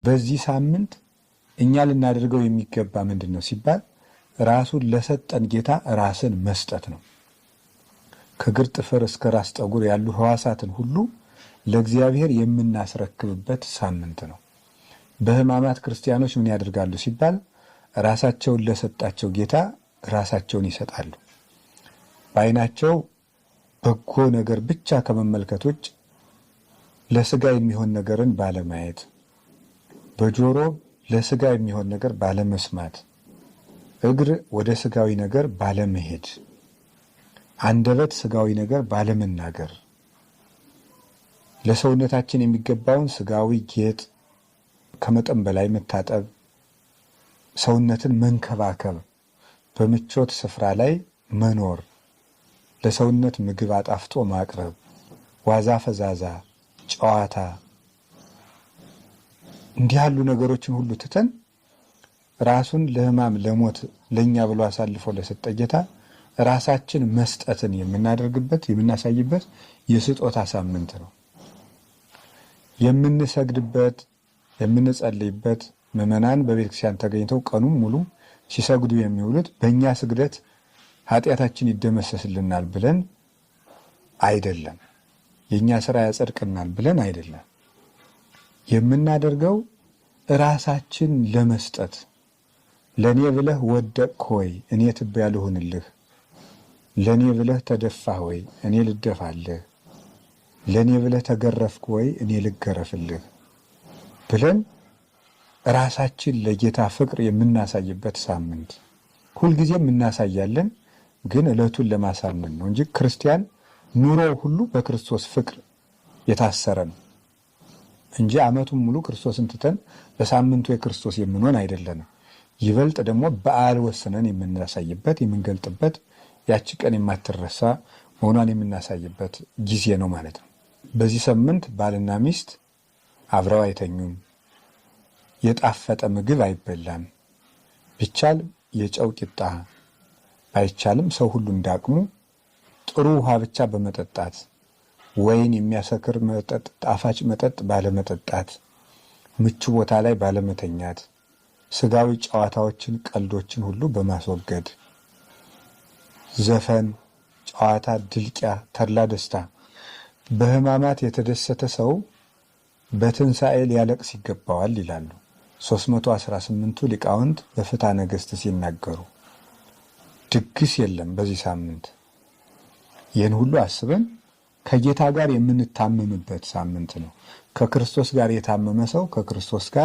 በዚህ ሳምንት እኛ ልናደርገው የሚገባ ምንድነው ሲባል ራሱን ለሰጠን ጌታ ራስን መስጠት ነው። ከእግር ጥፍር እስከ ራስ ጠጉር ያሉ ሕዋሳትን ሁሉ ለእግዚአብሔር የምናስረክብበት ሳምንት ነው። በሕማማት ክርስቲያኖች ምን ያደርጋሉ ሲባል ራሳቸውን ለሰጣቸው ጌታ ራሳቸውን ይሰጣሉ። በዓይናቸው በጎ ነገር ብቻ ከመመልከት ውጭ ለስጋ የሚሆን ነገርን ባለማየት፣ በጆሮ ለስጋ የሚሆን ነገር ባለመስማት፣ እግር ወደ ስጋዊ ነገር ባለመሄድ፣ አንደበት ስጋዊ ነገር ባለመናገር፣ ለሰውነታችን የሚገባውን ስጋዊ ጌጥ ከመጠን በላይ መታጠብ፣ ሰውነትን መንከባከብ፣ በምቾት ስፍራ ላይ መኖር፣ ለሰውነት ምግብ አጣፍጦ ማቅረብ፣ ዋዛ ፈዛዛ፣ ጨዋታ፣ እንዲህ ያሉ ነገሮችን ሁሉ ትተን ራሱን ለሕማም ለሞት ለእኛ ብሎ አሳልፎ ለሰጠ ጌታ ራሳችን መስጠትን የምናደርግበት የምናሳይበት የስጦታ ሳምንት ነው። የምንሰግድበት የምንጸልይበት ምዕመናን በቤተክርስቲያን ተገኝተው ቀኑን ሙሉ ሲሰግዱ የሚውሉት በእኛ ስግደት ኃጢአታችን ይደመሰስልናል ብለን አይደለም፣ የእኛ ስራ ያጸድቅናል ብለን አይደለም። የምናደርገው ራሳችን ለመስጠት ለእኔ ብለህ ወደቅህ ሆይ እኔ ትቢያ ልሁንልህ፣ ለእኔ ብለህ ተደፋህ ወይ እኔ ልደፋልህ፣ ለእኔ ብለህ ተገረፍክ ወይ እኔ ልገረፍልህ ብለን ራሳችን ለጌታ ፍቅር የምናሳይበት ሳምንት። ሁልጊዜም እናሳያለን፣ ግን ዕለቱን ለማሳመን ነው እንጂ ክርስቲያን ኑሮው ሁሉ በክርስቶስ ፍቅር የታሰረ ነው እንጂ ዓመቱን ሙሉ ክርስቶስን ትተን በሳምንቱ የክርስቶስ የምንሆን አይደለንም። ይበልጥ ደግሞ በዓል ወስነን የምናሳይበት የምንገልጥበት ያቺ ቀን የማትረሳ መሆኗን የምናሳይበት ጊዜ ነው ማለት ነው። በዚህ ሳምንት ባልና ሚስት አብረው አይተኙም፣ የጣፈጠ ምግብ አይበላም፣ ቢቻል የጨው ቂጣ ባይቻልም ሰው ሁሉ እንዳቅሙ ጥሩ ውሃ ብቻ በመጠጣት ወይን የሚያሰክር መጠጥ ጣፋጭ መጠጥ ባለመጠጣት፣ ምቹ ቦታ ላይ ባለመተኛት፣ ስጋዊ ጨዋታዎችን ቀልዶችን ሁሉ በማስወገድ ዘፈን፣ ጨዋታ፣ ድልቂያ፣ ተድላ ደስታ። በሕማማት የተደሰተ ሰው በትንሣኤ ሊያለቅስ ይገባዋል ይላሉ 318ቱ ሊቃውንት በፍትሐ ነገሥት ሲናገሩ። ድግስ የለም በዚህ ሳምንት። ይህን ሁሉ አስበን ከጌታ ጋር የምንታመምበት ሳምንት ነው። ከክርስቶስ ጋር የታመመ ሰው ከክርስቶስ ጋር